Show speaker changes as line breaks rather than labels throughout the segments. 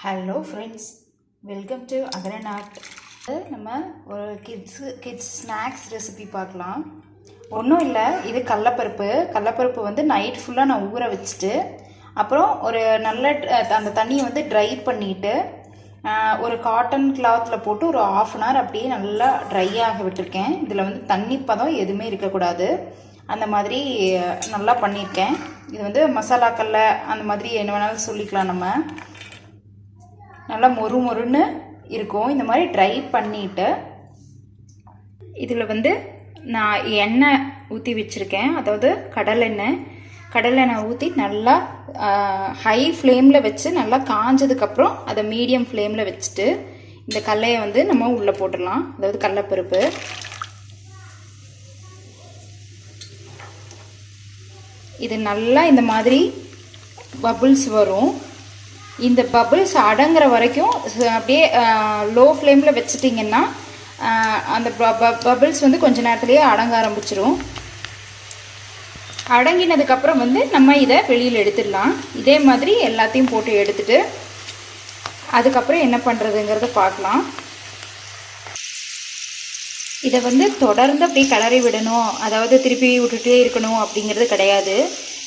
Hello friends, welcome to Akaran Art. நம்ம ஒரு kids snacks recipe பார்க்கலாம். ஒன்றும் இல்லை, இது கடலப்பருப்பு வந்து நைட் ஃபுல்லாக நான் ஊற வச்சுட்டு அப்புறம் ஒரு நல்ல அந்த தண்ணியை வந்து ட்ரை பண்ணிவிட்டு ஒரு காட்டன் கிளாத்தில் போட்டு ஒரு 1/2 hour அப்படியே நல்லா ட்ரை ஆக விட்டுருக்கேன். இதில் வந்து தண்ணி பதம் எதுவுமே இருக்கக்கூடாது, அந்த மாதிரி நல்லா பண்ணியிருக்கேன். இது வந்து மசாலாக்கல்ல அந்த மாதிரி என்ன வேணாலும் சொல்லிக்கலாம். நம்ம நல்லா மொறுன்னு இருக்கும். இந்த மாதிரி ட்ரை பண்ணிவிட்டு இதில் வந்து நான் எண்ணெய் ஊற்றி வச்சுருக்கேன், அதாவது கடலெண்ணெய் ஊற்றி நல்லா ஹை ஃப்ளேமில் வச்சு நல்லா காஞ்சதுக்கப்புறம் அதை மீடியம் ஃப்ளேமில் வச்சுட்டு இந்த கடலையை வந்து நம்ம உள்ளே போட்டுடலாம். அதாவது கடலப்பருப்பு இது நல்லா இந்த மாதிரி பபுள்ஸ் வரும். இந்த பபுள்ஸ் அடங்குற வரைக்கும் அப்படியே லோ ஃப்ளேமில் வச்சிட்டிங்கன்னா அந்த பபுள்ஸ் வந்து கொஞ்ச நேரத்துலேயே அடங்க ஆரம்பிச்சிடும். அடங்கினதுக்கப்புறம் வந்து நம்ம இதை வெளியில் எடுத்துடலாம். இதே மாதிரி எல்லாத்தையும் போட்டு எடுத்துட்டு அதுக்கப்புறம் என்ன பண்ணுறதுங்கிறத பார்க்கலாம். இதை வந்து தொடர்ந்து அப்படியே கிளறி விடணும், அதாவது திருப்பி விட்டுட்டே இருக்கணும் அப்படிங்கிறது கிடையாது.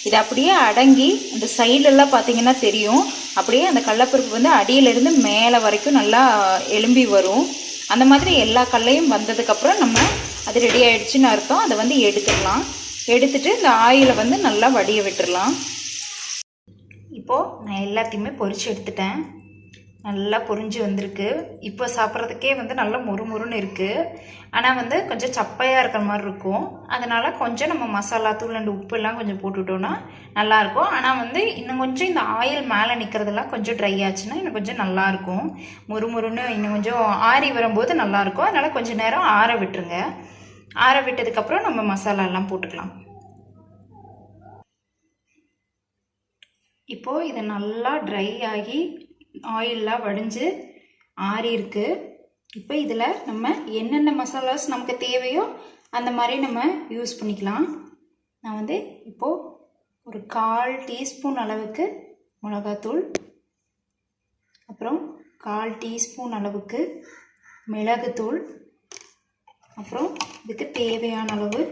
இது அப்படியே அடங்கி அந்த சைடெல்லாம் பார்த்தீங்கன்னா தெரியும், அப்படியே அந்த கடலப்பருப்பு வந்து அடியிலிருந்து மேலே வரைக்கும் நல்லா எலும்பி வரும். அந்த மாதிரி எல்லா கடலையும் வந்ததுக்கப்புறம் நம்ம அது ரெடி ஆகிடுச்சின்னு அர்த்தம். அதை வந்து எடுத்துடலாம். எடுத்துட்டு இந்த ஆயிலை வந்து நல்லா வடிய விட்டுடலாம். இப்போது நான் எல்லாத்தையுமே பொரிச்சு எடுத்துட்டேன். நல்லா பொரிஞ்சு வந்திருக்கு. இப்போ சாப்பிட்றதுக்கே வந்து நல்லா மொறுன்னு இருக்குது. ஆனால் வந்து கொஞ்சம் சப்பையாக இருக்கிற மாதிரி இருக்கும். அதனால் கொஞ்சம் நம்ம மசாலா தூள் அண்ட் உப்பு எல்லாம் கொஞ்சம் போட்டுவிட்டோன்னா நல்லாயிருக்கும். ஆனால் வந்து இன்னும் கொஞ்சம் இந்த ஆயில் மேலே நிற்கிறதெல்லாம் கொஞ்சம் ட்ரை ஆச்சுன்னா இன்னும் கொஞ்சம் நல்லாயிருக்கும். மொறுன்னு இன்னும் கொஞ்சம் ஆறி வரும்போது நல்லாயிருக்கும். அதனால் கொஞ்சம் நேரம் ஆற விட்டுருங்க. ஆற விட்டதுக்கப்புறம் நம்ம மசாலாலாம் போட்டுக்கலாம். இப்போது இதை நல்லா ட்ரை ஆகி ஆயிலெலாம் வடிஞ்சு ஆறி இருக்கு. இப்போ இதில் நம்ம என்னென்ன மசாலாஸ் நமக்கு தேவையோ அந்த மாதிரி நம்ம யூஸ் பண்ணிக்கலாம். நான் வந்து இப்போது ஒரு 1/4 டீஸ்பூன் அளவுக்கு மிளகாத்தூள், அப்புறம் 1/4 டீஸ்பூன் அளவுக்கு மிளகுத்தூள், அப்புறம் இதுக்கு தேவையான அளவு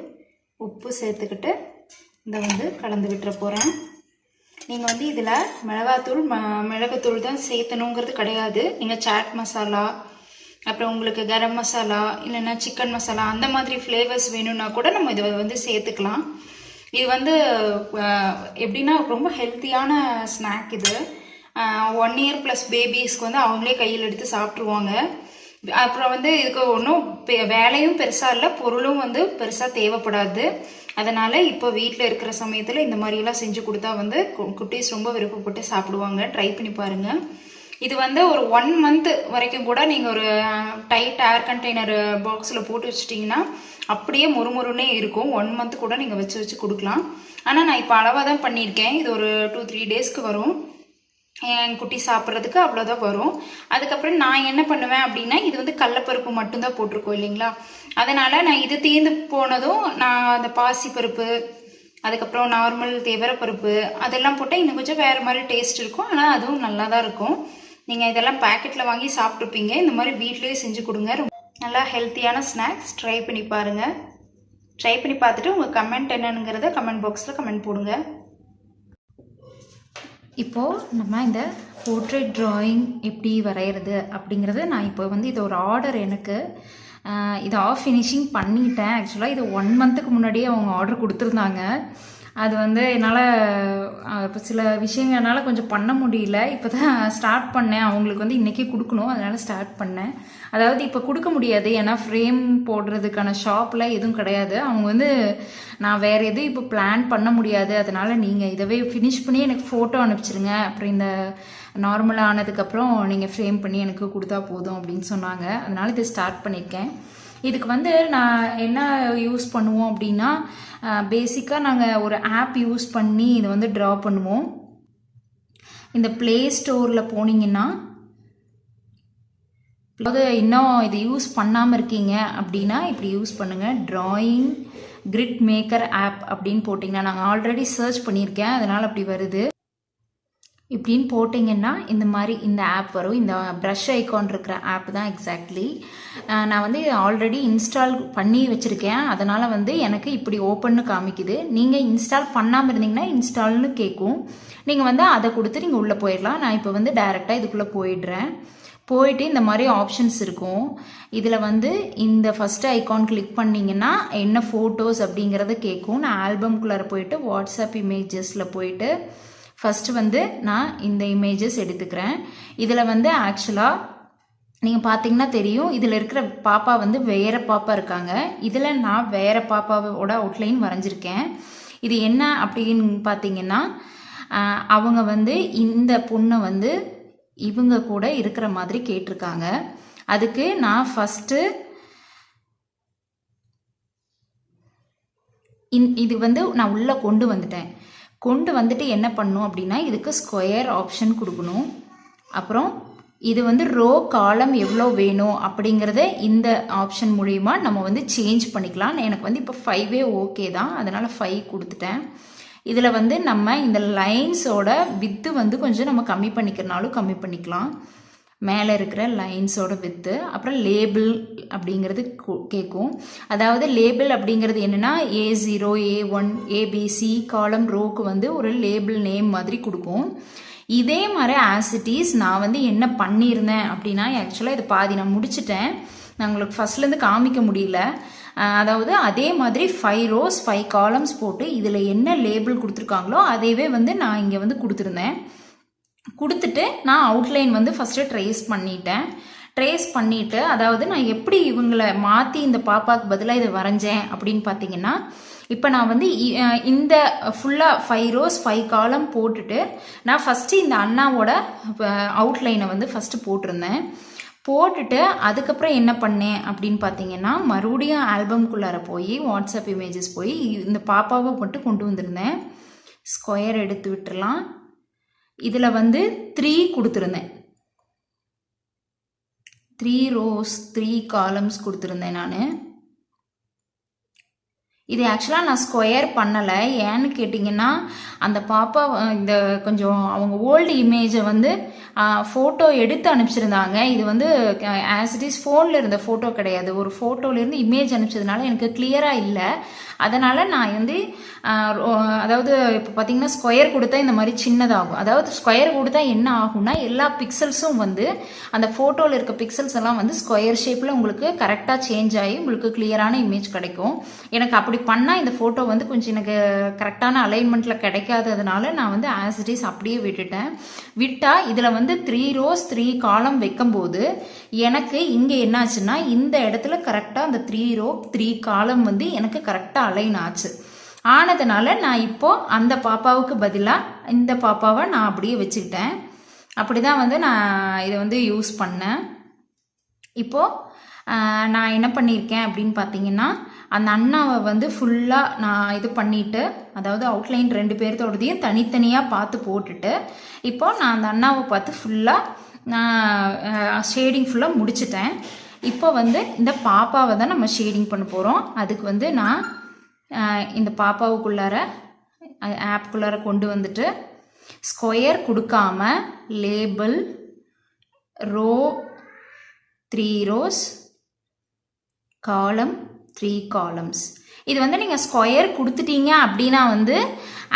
உப்பு சேர்த்துக்கிட்டு இதை வந்து கலந்து விட்டுற போகிறேன். நீங்கள் வந்து இதில் மிளகுத்தூள் தான் சேர்த்தணுங்கிறது கிடையாது. நீங்கள் சாட் மசாலா, அப்புறம் உங்களுக்கு கரம் மசாலா, இல்லைன்னா சிக்கன் மசாலா அந்த மாதிரி ஃப்ளேவர்ஸ் வேணும்னா கூட நம்ம இதை வந்து சேர்த்துக்கலாம். இது வந்து எப்படின்னா ரொம்ப ஹெல்த்தியான ஸ்நாக். இது 1 year + பேபிஸ்க்கு வந்து அவங்களே கையில் எடுத்து சாப்பிட்ருவாங்க. அப்புறம் வந்து இதுக்கு ஒன்றும் வேலையும் பெருசாக இல்லை, பொருளும் வந்து பெருசாக தேவைப்படாது. அதனால் இப்போ வீட்டில் இருக்கிற சமயத்தில் இந்த மாதிரியெல்லாம் செஞ்சு கொடுத்தா வந்து குட்டீஸ் ரொம்ப விருப்பப்பட்டு சாப்பிடுவாங்க. ட்ரை பண்ணி பாருங்கள். இது வந்து ஒரு 1 month வரைக்கும் கூட நீங்கள் ஒரு டைட் ஏர் கண்டெய்னர் பாக்ஸில் போட்டு வச்சிட்டிங்கன்னா அப்படியே மொறுன்னே இருக்கும். 1 month கூட நீங்கள் வச்சு கொடுக்கலாம். ஆனால் நான் இப்போ அளவாக தான் பண்ணியிருக்கேன். இது ஒரு 2-3 daysக்கு வரும். என் குட்டி சாப்பிட்றதுக்கு அவ்வளோதான் வரும். அதுக்கப்புறம் நான் என்ன பண்ணுவேன் அப்படின்னா, இது வந்து கடலப்பருப்பு மட்டும்தான் போட்டிருக்கோம் இல்லைங்களா, அதனால் நான் இது தீர்ந்து போனதும் நான் அந்த பாசிப்பருப்பு, அதுக்கப்புறம் நார்மல் துவரப்பருப்பு அதெல்லாம் போட்டால் இன்னும் கொஞ்சம் வேறு மாதிரி டேஸ்ட் இருக்கும். ஆனால் அதுவும் நல்லா தான் இருக்கும். நீங்கள் இதெல்லாம் பேக்கெட்டில் வாங்கி சாப்பிட்ருப்பீங்க. இந்த மாதிரி வீட்டிலேயே செஞ்சு கொடுங்க. நல்லா ஹெல்த்தியான ஸ்நாக்ஸ். ட்ரை பண்ணி பாருங்கள். ட்ரை பண்ணி பார்த்துட்டு உங்கள் கமெண்ட் என்னங்கிறத கமெண்ட் பாக்ஸில் கமெண்ட் போடுங்க. இப்போது நம்ம இந்த போர்ட்ரேட் ட்ராயிங் எப்படி வரைகிறது அப்படிங்கிறது நான் இப்போ வந்து இது ஒரு ஆர்டர். எனக்கு இது ஆஃப் ஃபினிஷிங் பண்ணிட்டேன். ஆக்சுவலாக இது 1 monthக்கு முன்னாடியே அவங்க ஆர்டர் கொடுத்துருந்தாங்க. அது வந்து என்னால் இப்போ சில விஷயங்கள்னால கொஞ்சம் பண்ண முடியல. இப்போ தான் ஸ்டார்ட் பண்ணேன். அவங்களுக்கு வந்து இன்றைக்கி கொடுக்கணும், அதனால் ஸ்டார்ட் பண்ணேன். அதாவது இப்போ கொடுக்க முடியாது, ஏன்னா ஃப்ரேம் போடுறதுக்கான ஷாப்பில் எதுவும் கிடையாது. அவங்க வந்து நான் வேறு எதுவும் இப்போ பிளான் பண்ண முடியாது, அதனால் நீங்கள் இதவே ஃபினிஷ் பண்ணி எனக்கு ஃபோட்டோ அனுப்பிச்சிருங்க, அப்புறம் இந்த நார்மலாக ஆனதுக்கப்புறம் நீங்கள் ஃப்ரேம் பண்ணி எனக்கு கொடுத்தா போதும் அப்படின்னு சொன்னாங்க. அதனால் இது ஸ்டார்ட் பண்ணியிருக்கேன். இதுக்கு வந்து நான் என்ன யூஸ் பண்ணுவோம் அப்படின்னா, பேசிக்காக நாங்கள் ஒரு ஆப் யூஸ் பண்ணி இதை வந்து ட்ரா பண்ணுவோம். இந்த ப்ளே ஸ்டோரில் போனீங்கன்னா, அதாவது இன்னும் இது யூஸ் பண்ணாமல் இருக்கீங்க அப்படின்னா இப்படி யூஸ் பண்ணுங்கள். ட்ராயிங் கிரிட் மேக்கர் ஆப் அப்படின்னு போட்டிங்கன்னா, நாங்கள் ஆல்ரெடி சர்ச் பண்ணியிருக்கேன், அதனால் அப்படி வருது. இப்படின்னு போட்டிங்கன்னா இந்த மாதிரி இந்த ஆப் வரும். இந்த ப்ரஷ் ஐக்கான் இருக்கிற ஆப் தான் எக்ஸாக்ட்லி. நான் வந்து ஆல்ரெடி இன்ஸ்டால் பண்ணி வச்சுருக்கேன், அதனால் வந்து எனக்கு இப்படி ஓப்பன்னு காமிக்குது. நீங்கள் இன்ஸ்டால் பண்ணாமல் இருந்தீங்கன்னா இன்ஸ்டால்னு கேட்கும். நீங்கள் வந்து அதை கொடுத்து நீங்கள் உள்ளே போயிடலாம். நான் இப்போ வந்து டைரெக்டாக இதுக்குள்ளே போயிடுறேன். போயிட்டு இந்த மாதிரி ஆப்ஷன்ஸ் இருக்கும். இதில் வந்து இந்த ஃபஸ்ட்டு ஐக்கான் கிளிக் பண்ணிங்கன்னா என்ன ஃபோட்டோஸ் அப்படிங்கிறத கேட்கும். நான் ஆல்பம்குள்ளார போயிட்டு வாட்ஸ்அப் இமேஜஸில் போயிட்டு ஃபஸ்ட்டு வந்து நான் இந்த இமேஜஸ் எடுத்துக்கிறேன். இதில் வந்து ஆக்சுவலாக நீங்கள் பார்த்தீங்கன்னா தெரியும், இதில் இருக்கிற பாப்பா வந்து வேறு பாப்பா இருக்காங்க. இதில் நான் வேறு பாப்பாவோட அவுட்லைன் வரைஞ்சிருக்கேன். இது என்ன அப்படின்னு பார்த்தீங்கன்னா, அவங்க வந்து இந்த பொண்ணை வந்து இவங்க கூட இருக்கிற மாதிரி கேட்டிருக்காங்க. அதுக்கு நான் ஃபஸ்ட்டு இது வந்து நான் உள்ளே கொண்டு வந்துட்டு என்ன பண்ணணும் அப்படின்னா, இதுக்கு ஸ்கொயர் ஆப்ஷன் கொடுக்கணும். அப்புறம் இது வந்து ரோ காலம் எவ்வளோ வேணும் அப்படிங்கிறத இந்த ஆப்ஷன் மூலிமா நம்ம வந்து சேஞ்ச் பண்ணிக்கலாம். எனக்கு வந்து இப்போ 5 ஓகே தான், அதனால் 5 கொடுத்துட்டேன். இதில் வந்து நம்ம இந்த லைன்ஸோட வித்து வந்து கொஞ்சம் நம்ம கம்மி பண்ணிக்கிறனாலும் கம்மி பண்ணிக்கலாம், மேலே இருக்கிற லைன்ஸோட வித்து. அப்புறம் லேபிள் அப்படிங்கிறது கேட்கும். அதாவது லேபிள் அப்படிங்கிறது என்னென்னா A0, A1, ABC காலம் ரோக்கு வந்து ஒரு லேபிள் நேம் மாதிரி கொடுக்கும். இதே மாதிரி ஆசிட்டிஸ் நான் வந்து என்ன பண்ணியிருந்தேன் அப்படின்னா, ஆக்சுவலாக இது பாதி நான் முடிச்சிட்டேன், நான் உங்களுக்கு ஃபஸ்ட்லேருந்து காமிக்க முடியல. அதாவது அதே மாதிரி 5 rows 5 columns போட்டு இதில் என்ன லேபிள் கொடுத்துருக்காங்களோ அதையவே வந்து நான் இங்கே வந்து கொடுத்துட்டு நான் அவுட்லைன் வந்து ஃபஸ்ட்டு ட்ரேஸ் பண்ணிவிட்டு அதாவது நான் எப்படி இவங்களை மாற்றி இந்த பாப்பாவுக்கு பதிலாக இதை வரைஞ்சேன் அப்படின்னு பார்த்தீங்கன்னா, இப்போ நான் வந்து இந்த ஃபுல்லாக 5 rows 5 column போட்டுட்டு நான் ஃபஸ்ட்டு இந்த அண்ணாவோட அவுட்லைனை வந்து ஃபஸ்ட்டு போட்டுட்டு அதுக்கப்புறம் என்ன பண்ணேன் அப்படின்னு பார்த்தீங்கன்னா, மறுபடியும் ஆல்பம்குள்ளார போய் வாட்ஸ்அப் இமேஜஸ் போய் இந்த பாப்பாவை மட்டும் கொண்டு வந்திருந்தேன். ஸ்கொயர் எடுத்து விட்டுறலாம். இதில் வந்து 3 கொடுத்துருந்தேன், 3 rows 3 columns கொடுத்துருந்தேன் நான். இது ஆக்சுவலாக நான் ஸ்கொயர் பண்ணலை. ஏன்னு கேட்டிங்கன்னா, அந்த பாப்பா இந்த கொஞ்சம் அவங்க ஓல்டு இமேஜை வந்து ஃபோட்டோ எடுத்து அனுப்பிச்சிருந்தாங்க. இது வந்து ஆஸ் இட் இஸ் ஃபோனில் இருந்த ஃபோட்டோ கிடையாது, ஒரு ஃபோட்டோலேருந்து இமேஜ் அனுப்பிச்சதுனால எனக்கு கிளியராக இல்லை. அதனால் நான் வந்து அதாவது இப்போ பார்த்தீங்கன்னா ஸ்கொயர் கொடுத்தா இந்த மாதிரி சின்னதாகும். அதாவது ஸ்கொயர் கொடுத்தா என்ன ஆகும்னா, எல்லா பிக்சல்ஸும் வந்து அந்த ஃபோட்டோவில் இருக்க பிக்சல்ஸ் எல்லாம் வந்து ஸ்கொயர் ஷேப்பில் உங்களுக்கு கரெக்டாக சேஞ்ச் ஆகி உங்களுக்கு கிளியரான இமேஜ் கிடைக்கும். எனக்கு அப்படி பண்ணால் இந்த ஃபோட்டோ வந்து கொஞ்சம் எனக்கு கரெக்டான அலைன்மெண்ட்டில் கிடைக்காததுனால நான் வந்து ஆஸ் இட் இஸ் அப்படியே விட்டால் இதில் வந்து 3 rows 3 column வைக்கும்போது எனக்கு இங்கே என்னாச்சுன்னா, இந்த இடத்துல கரெக்டாக அந்த 3 row 3 column வந்து எனக்கு கரெக்டாக அலைன் ஆனதுனால நான் இப்போ அந்த பாப்பாவுக்கு பதிலாக இந்த பாப்பாவை நான் அப்படியே வச்சுக்கிட்டேன். அப்படி தான் வந்து நான் இதை வந்து யூஸ் பண்ணேன். இப்போது நான் என்ன பண்ணியிருக்கேன் அப்படின்னு பார்த்தீங்கன்னா, அந்த அண்ணாவை வந்து ஃபுல்லாக நான் இது பண்ணிவிட்டு, அதாவது அவுட்லைன் 2 பேர்த்தோடதையும் தனித்தனியாக பார்த்து போட்டுட்டு, இப்போ நான் அந்த அண்ணாவை பார்த்து ஃபுல்லாக நான் ஷேடிங் ஃபுல்லாக முடிச்சிட்டேன். இப்போ வந்து இந்த பாப்பாவை தான் நம்ம ஷேடிங் பண்ண போகிறோம். அதுக்கு வந்து நான் இந்த பாப்பாவுக்குள்ளார ஆப்குள்ளார கொண்டு வந்துட்டு ஸ்கொயர் கொடுக்காம லேபிள் ரோ 3 rows காலம் 3 columns. இது வந்து நீங்கள் ஸ்கொயர் கொடுத்துட்டீங்க அப்படின்னா வந்து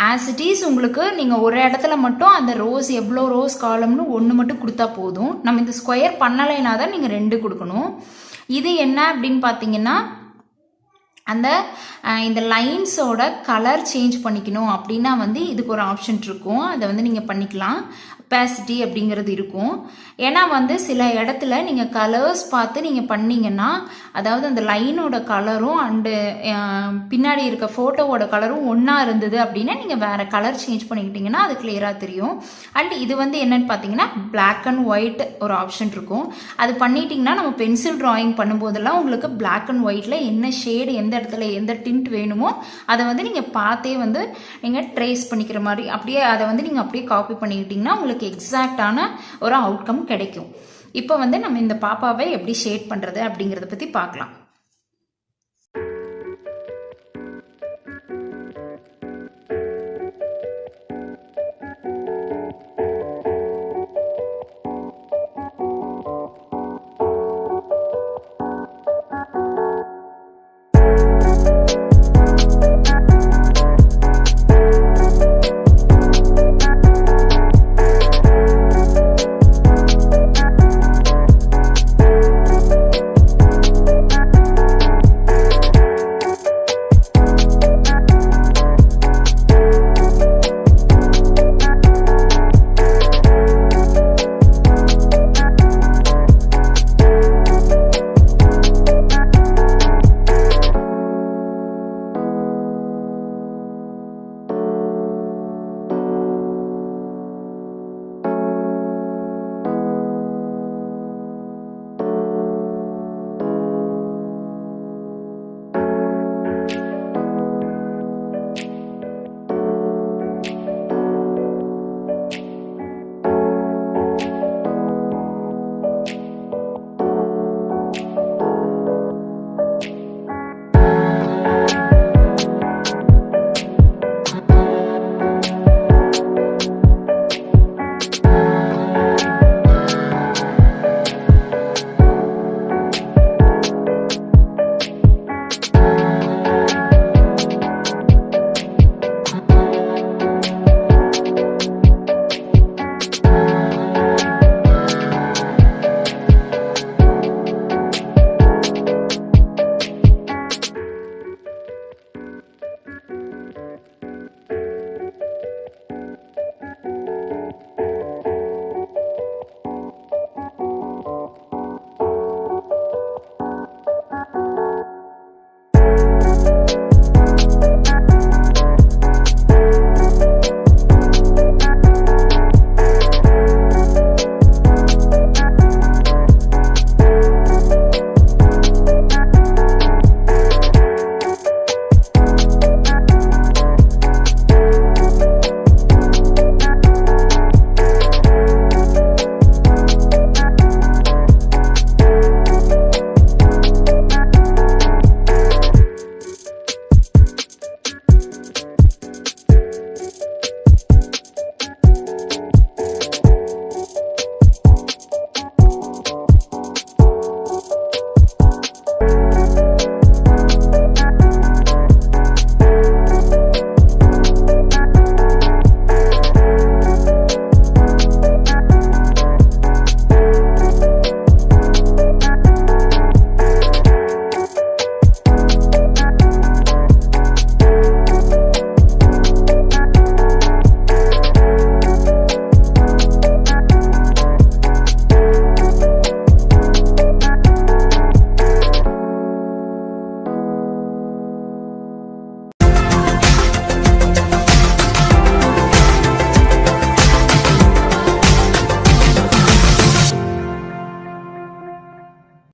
ஆஸ் இட் இஸ் உங்களுக்கு நீங்கள் ஒரு இடத்துல மட்டும் அந்த ரோஸ் எவ்வளோ ரோஸ் காலம்னு 1 மட்டும் கொடுத்தா போதும். நம்ம இந்த ஸ்கொயர் பண்ணலைன்னா தான் நீங்கள் 2 கொடுக்கணும். இது என்ன அப்படின்னு பார்த்தீங்கன்னா, அந்த இந்த லைன்ஸோட கலர் சேஞ்ச் பண்ணிக்கணும் அப்படின்னா வந்து இதுக்கு ஒரு ஆப்ஷன் இருக்கும், அதை வந்து நீங்கள் பண்ணிக்கலாம். ஒப்பாசிட்டி அப்படிங்கிறது இருக்கும். ஏன்னா வந்து சில இடத்துல நீங்கள் கலர்ஸ் பார்த்து நீங்கள் பண்ணிங்கன்னா, அதாவது அந்த லைனோட கலரும் அண்டு பின்னாடி இருக்க ஃபோட்டோவோட கலரும் ஒன்றா இருந்தது அப்படின்னா நீங்கள் வேறு கலர் சேஞ்ச் பண்ணிக்கிட்டிங்கன்னா அது கிளியராக தெரியும். அண்ட் இது வந்து என்னென்னு பார்த்தீங்கன்னா, பிளாக் அண்ட் ஒயிட் ஒரு ஆப்ஷன் இருக்கும். அது பண்ணிட்டீங்கன்னா நம்ம பென்சில் ட்ராயிங் பண்ணும்போதெல்லாம் உங்களுக்கு பிளாக் அண்ட் ஒயிட்டில் என்ன ஷேடு எந்த இடத்துல எந்த டிண்ட் வேணுமோ அதை வந்து நீங்கள் பார்த்தே வந்து நீங்கள் ட்ரேஸ் பண்ணிக்கிற மாதிரி அப்படியே அதை வந்து நீங்கள் அப்படியே காப்பி பண்ணிக்கிட்டிங்கன்னா உங்களுக்கு எக்ஸாக்டான ஒரு அவுட்கம் கிடைக்கும். இப்போ வந்து நம்ம இந்த பாப்பாவை எப்படி ஷேட் பண்ணுறது அப்படிங்கிறத பற்றி பார்க்கலாம்.